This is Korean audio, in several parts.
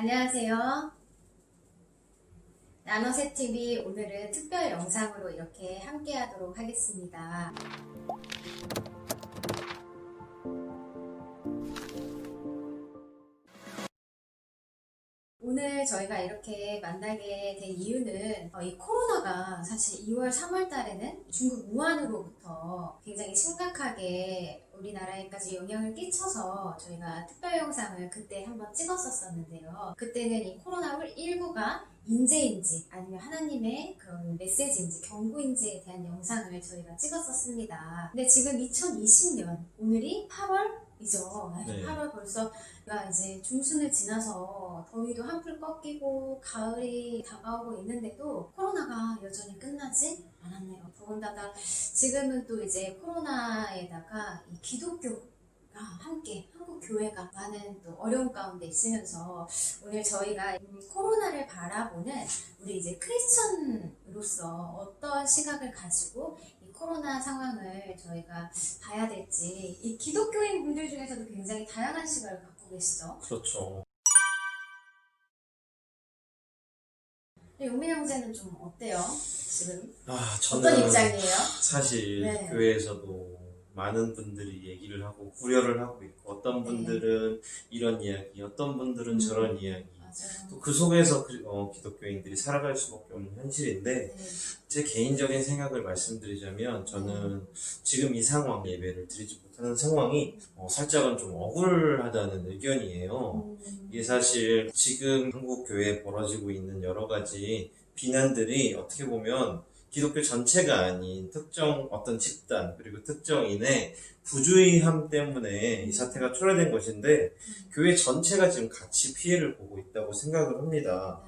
안녕하세요. 나노새TV 오늘은 특별 영상으로 이렇게 함께 하도록 하겠습니다. 오늘 저희가 이렇게 만나게 된 이유는 이 코로나가 사실 2월, 3월 달에는 중국 우한으로부터 굉장히 심각하게 우리나라에까지 영향을 끼쳐서 저희가 특별 영상을 그때 한번 찍었었는데요. 그때는 이 코로나19가 인재인지 아니면 하나님의 그런 메시지인지 경고인지에 대한 영상을 저희가 찍었었습니다. 근데 지금 2020년 오늘이 8월이죠. 네. 8월 벌써 이제 중순을 지나서 더위도 한풀 꺾이고 가을이 다가오고 있는데도 코로나가 여전히 끝나지 않았네요. 더군다나 지금은 또 이제 코로나에다가 이 기독교가 함께 한국 교회가 많은 또 어려운 가운데 있으면서 오늘 저희가 코로나를 바라보는 우리 이제 크리스천으로서 어떤 시각을 가지고 이 코로나 상황을 저희가 봐야 될지, 이 기독교인 분들 중에서도 굉장히 다양한 시각을 갖고 계시죠. 그렇죠. 용민 형제는 좀 어때요? 지금 저는 어떤 입장이에요? 사실 네. 교회에서도 많은 분들이 얘기를 하고 우려를 하고 있고, 어떤 분들은 이런 이야기, 어떤 분들은 저런 이야기, 맞아요. 또 그 속에서 기독교인들이 살아갈 수밖에 없는 현실인데, 네. 제 개인적인 생각을 말씀드리자면, 저는 지금 이 상황, 예배를 드리지 못하는 상황이 살짝은 좀 억울하다는 의견이에요. 이게 사실 지금 한국 교회에 벌어지고 있는 여러 가지 비난들이 어떻게 보면 기독교 전체가 아닌 특정 어떤 집단 그리고 특정인의 부주의함 때문에 이 사태가 초래된 것인데, 교회 전체가 지금 같이 피해를 보고 있다고 생각을 합니다.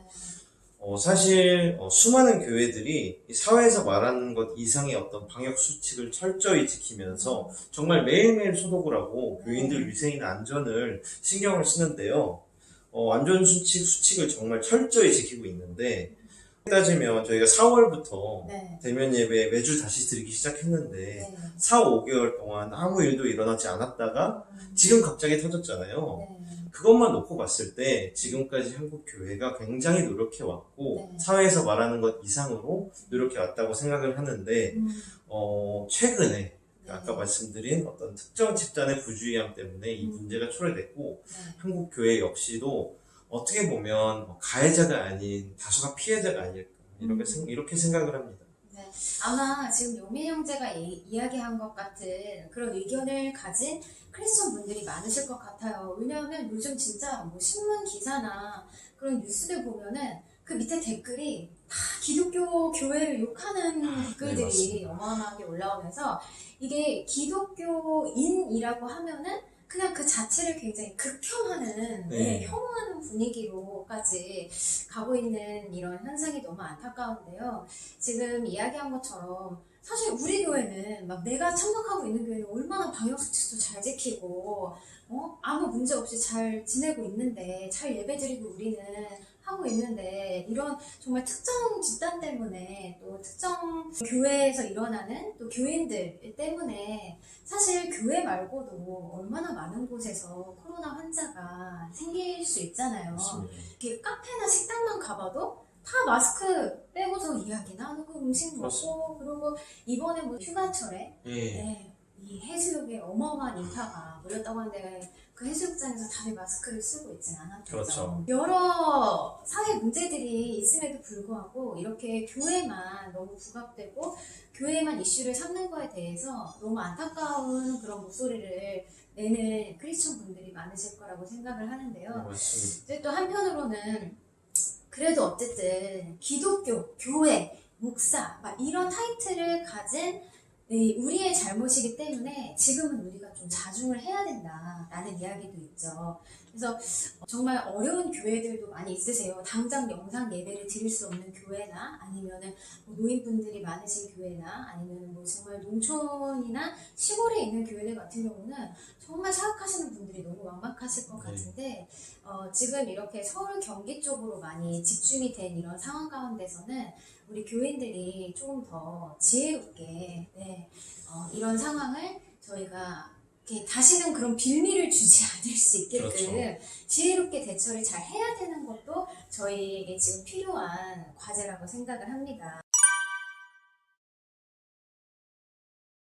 사실 수많은 교회들이 사회에서 말하는 것 이상의 어떤 방역 수칙을 철저히 지키면서 정말 매일매일 소독을 하고 교인들 위생이나 안전을 신경을 쓰는데요. 안전 수칙을 정말 철저히 지키고 있는데, 따지면 저희가 4월부터 대면 예배 매주 다시 드리기 시작했는데 4, 5개월 동안 아무 일도 일어나지 않았다가 지금 갑자기 터졌잖아요. 그것만 놓고 봤을 때 지금까지 한국 교회가 굉장히 노력해왔고 사회에서 말하는 것 이상으로 노력해왔다고 생각을 하는데, 최근에 아까 말씀드린 어떤 특정 집단의 부주의함 때문에 이 문제가 초래됐고, 한국 교회 역시도 어떻게 보면 가해자가 아닌 다수가 피해자가 아닐까, 이렇게 생각을 합니다. 네. 아마 지금 용민 형제가 이야기한 것 같은 그런 의견을 가진 크리스천 분들이 많으실 것 같아요. 왜냐하면 요즘 진짜 신문 기사나 그런 뉴스들 보면은 그 밑에 댓글이 다 기독교 교회를 욕하는 댓글들이 어마어마하게 올라오면서, 이게 기독교인이라고 하면은 그냥 그 자체를 굉장히 극혐하는, 혐오하는 분위기로까지 가고 있는 이런 현상이 너무 안타까운데요. 지금 이야기한 것처럼 사실 우리 교회는 내가 참석하고 있는 교회는 얼마나 방역수칙도 잘 지키고 아무 문제 없이 잘 지내고 있는데, 잘 예배드리고 우리는 하고 있는데, 이런 정말 특정 집단 때문에 또 특정 교회에서 일어나는 또 교인들 때문에 사실 교회 말고도 얼마나 많은 곳에서 코로나 환자가 생길 수 있잖아요. 이렇게 카페나 식당만 가봐도 다 마스크 빼고서 이야기 나누고 음식 먹고, 그리고 이번에 휴가철에 이 해수욕에 어마어마한 인파가 몰렸다고 하는데 그 해수욕장에서 다들 마스크를 쓰고 있진 않았죠. 그렇죠. 여러 사회 문제들이 있음에도 불구하고 이렇게 교회만 너무 부각되고 교회만 이슈를 삼는 거에 대해서 너무 안타까운 그런 목소리를 내는 크리스천 분들이 많으실 거라고 생각을 하는데요. 맞습니다. 또 한편으로는 그래도 어쨌든 기독교, 교회, 목사 이런 타이틀을 가진 우리의 잘못이기 때문에 지금은 우리가 좀 자중을 해야 된다라는 이야기도 있죠. 그래서 정말 어려운 교회들도 많이 있으세요. 당장 영상 예배를 드릴 수 없는 교회나, 아니면은 노인분들이 많으신 교회나, 아니면 정말 농촌이나 시골에 있는 교회들 같은 경우는 정말 사역하시는 분들이 너무 막막하실 것 같은데, 지금 이렇게 서울, 경기 쪽으로 많이 집중이 된 이런 상황 가운데서는 우리 교인들이 조금 더 지혜롭게 이런 상황을 저희가 이렇게 다시는 그런 빌미를 주지 않을 수 있게끔 지혜롭게 대처를 잘 해야 되는 저희에게 지금 필요한 과제라고 생각을 합니다.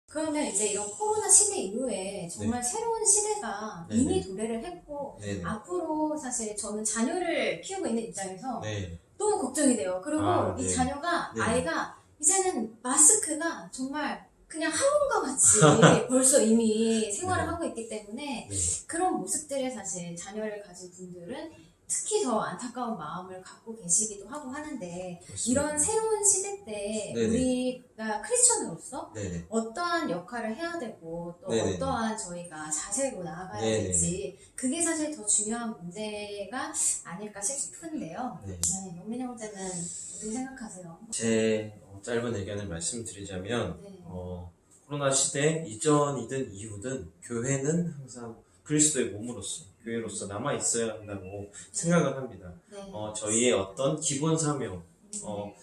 그러면 이제 이런 코로나 시대 이후에 정말 새로운 시대가 네네. 이미 도래를 했고 네네. 앞으로 사실 저는 자녀를 키우고 있는 입장에서 네. 너무 걱정이 돼요. 그리고 이 네. 자녀가 네. 아이가 이제는 마스크가 정말 그냥 학원과 같이 벌써 이미 생활을 네. 하고 있기 때문에 네. 그런 모습들에 사실 자녀를 가진 분들은 특히 더 안타까운 마음을 갖고 계시기도 하고 하는데 그렇습니다. 이런 새로운 시대 때 네네. 우리가 크리스천으로서 네네. 어떠한 역할을 해야 되고 또 네네네. 어떠한 저희가 자세로 나아가야 네네네. 될지 그게 사실 더 중요한 문제가 아닐까 싶은데요. 네. 영민 형제는 어떻게 생각하세요? 제 짧은 의견을 말씀드리자면 네. 코로나 시대 이전이든 이후든 교회는 항상 그리스도의 몸으로서 교회로서 남아 있어야 한다고 생각을 합니다. 네. 저희의 어떤 기본 사명,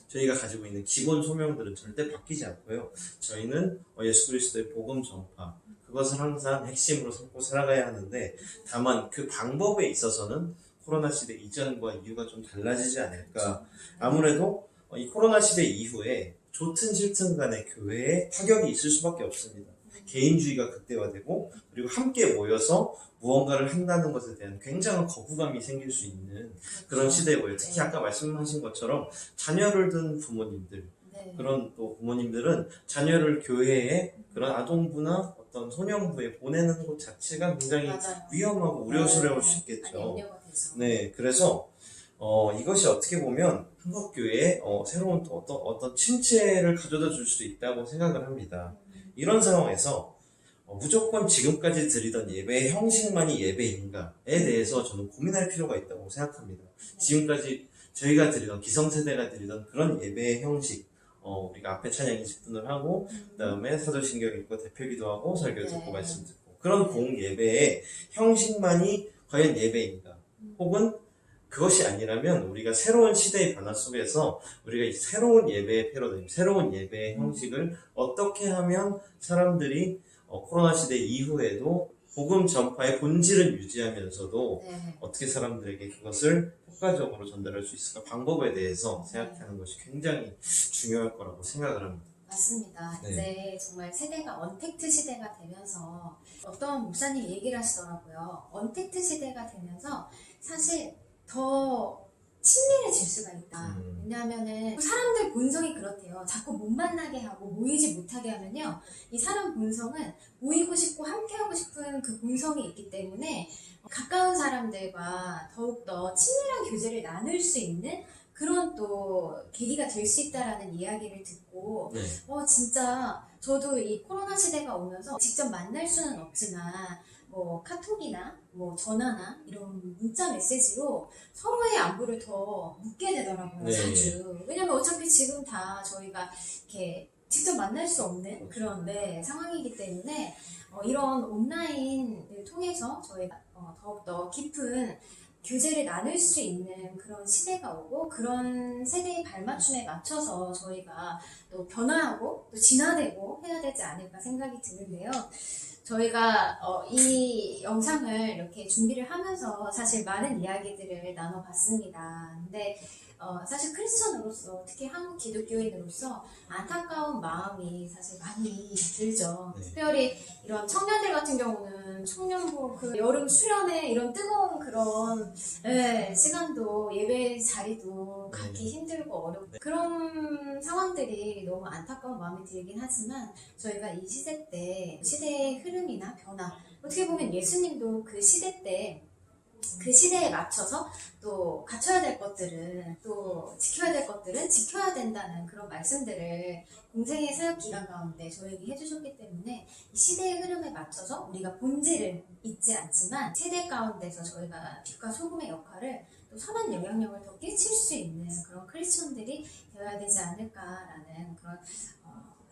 저희가 가지고 있는 기본 소명들은 절대 바뀌지 않고요. 저희는 예수 그리스도의 복음 전파, 그것을 항상 핵심으로 삼고 살아가야 하는데 다만 그 방법에 있어서는 코로나 시대 이전과 이후가 좀 달라지지 않을까. 아무래도 이 코로나 시대 이후에 좋든 싫든 간에 교회에 타격이 있을 수밖에 없습니다. 개인주의가 극대화되고 그리고 함께 모여서 무언가를 한다는 것에 대한 굉장한 거부감이 생길 수 있는 그런 시대고요. 특히 아까 말씀하신 것처럼 자녀를 둔 부모님들, 네. 그런 또 부모님들은 자녀를 교회에 그런 아동부나 어떤 소년부에 보내는 것 자체가 굉장히 맞아요. 위험하고 우려스러울 수 많이 있겠죠. 염려가 되죠. 네, 그래서 이것이 어떻게 보면 한국교회에 새로운 또 어떤 침체를 가져다 줄 수도 있다고 생각을 합니다. 이런 상황에서 무조건 지금까지 드리던 예배의 형식만이 예배인가에 대해서 저는 고민할 필요가 있다고 생각합니다. 지금까지 저희가 드리던 기성세대가 드리던 그런 예배의 형식, 우리가 앞에 찬양 20분을 하고 그 다음에 사도신경 읽고 대표기도 하고 설교 듣고 말씀 듣고 그런 공예배의 형식만이 과연 예배인가? 혹은 그것이 아니라면 우리가 새로운 시대의 변화 속에서 우리가 이 새로운 예배의 패러다임, 새로운 예배의 형식을 어떻게 하면 사람들이 코로나 시대 이후에도 복음 전파의 본질을 유지하면서도 네. 어떻게 사람들에게 그것을 효과적으로 전달할 수 있을까 방법에 대해서 생각하는 것이 굉장히 중요할 거라고 생각을 합니다. 맞습니다. 네. 이제 정말 세대가 언택트 시대가 되면서 어떤 목사님이 얘기를 하시더라고요. 언택트 시대가 되면서 사실 더 친밀해질 수가 있다. 왜냐하면은 사람들 본성이 그렇대요. 자꾸 못 만나게 하고 모이지 못하게 하면요. 이 사람 본성은 모이고 싶고 함께하고 싶은 그 본성이 있기 때문에 가까운 사람들과 더욱더 친밀한 교제를 나눌 수 있는 그런 또 계기가 될 수 있다라는 이야기를 듣고 네. 진짜 저도 이 코로나 시대가 오면서 직접 만날 수는 없지만 뭐 카톡이나 뭐 전화나 이런 문자 메시지로 서로의 안부를 더 묻게 되더라고요. 네. 자주. 왜냐면 어차피 지금 다 저희가 이렇게 직접 만날 수 없는 그런 상황이기 때문에 이런 온라인을 통해서 저희가 더욱더 깊은 교제를 나눌 수 있는 그런 시대가 오고 그런 세대의 발맞춤에 맞춰서 저희가 또 변화하고 또 진화되고 해야 되지 않을까 생각이 드는데요. 저희가 이 영상을 이렇게 준비를 하면서 사실 많은 이야기들을 나눠봤습니다. 근데 사실 크리스천으로서 특히 한국 기독교인으로서 안타까운 마음이 사실 많이 들죠. 네. 특별히 이런 청년들 같은 경우는 청년부 그 여름 수련회 이런 뜨거운 그런 시간도 예배 자리도 갖기 힘들고 어렵고 그런 상황들이 너무 안타까운 마음이 들긴 하지만 저희가 이 시대 때 시대의 흐름이나 변화 어떻게 보면 예수님도 그 시대 때 그 시대에 맞춰서 또 갖춰야 될 것들은 또 지켜야 될 것들은 지켜야 된다는 그런 말씀들을 공생의 사역 기간 가운데 저에게 해주셨기 때문에 이 시대의 흐름에 맞춰서 우리가 본질을 잊지 않지만 세대 가운데서 저희가 빛과 소금의 역할을 또 선한 영향력을 더 끼칠 수 있는 그런 크리스천들이 되어야 되지 않을까라는 그런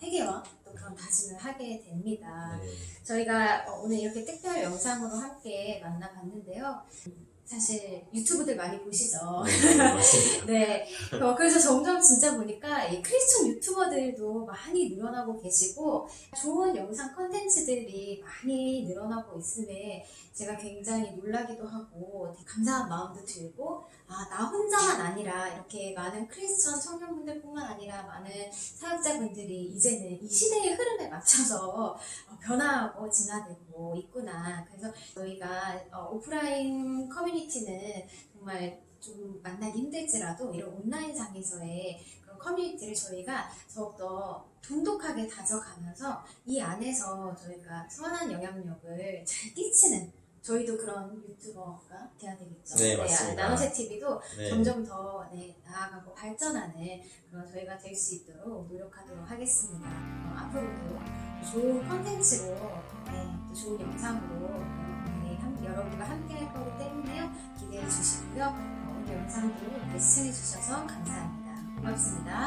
회개와 또 그런 다짐을 하게 됩니다. 네. 저희가 오늘 이렇게 특별 영상으로 함께 만나봤는데요. 사실 유튜브들 많이 보시죠. 네, 맞습니다. 네. 그래서 점점 진짜 보니까 이 크리스천 유튜버들도 많이 늘어나고 계시고 좋은 영상 컨텐츠들이 많이 늘어나고 있음에 제가 굉장히 놀라기도 하고 되게 감사한 마음도 들고 나 혼자만 아니라 이렇게 많은 크리스천 청년분들뿐만 아니라 많은 사역자분들이 이제는 이 시대의 흐름에 맞춰서 변화하고 진화되고 있구나. 그래서 저희가 오프라인 커뮤니티는 정말 좀 만나기 힘들지라도 이런 온라인상에서의 그런 커뮤니티를 저희가 더욱더 돈독하게 다져가면서 이 안에서 저희가 선한 영향력을 잘 끼치는 저희도 그런 유튜버가 돼야 되겠죠. 네, 맞습니다. 나노새 TV도 네. 점점 더 나아가고 발전하는 그런 저희가 될 수 있도록 노력하도록 하겠습니다. 앞으로도 좋은 컨텐츠로 또 좋은 영상으로 여러분과 함께 할 거기 때문에요. 기대해 주시고요. 오늘 영상도 이렇게 시청해 주셔서 감사합니다. 고맙습니다.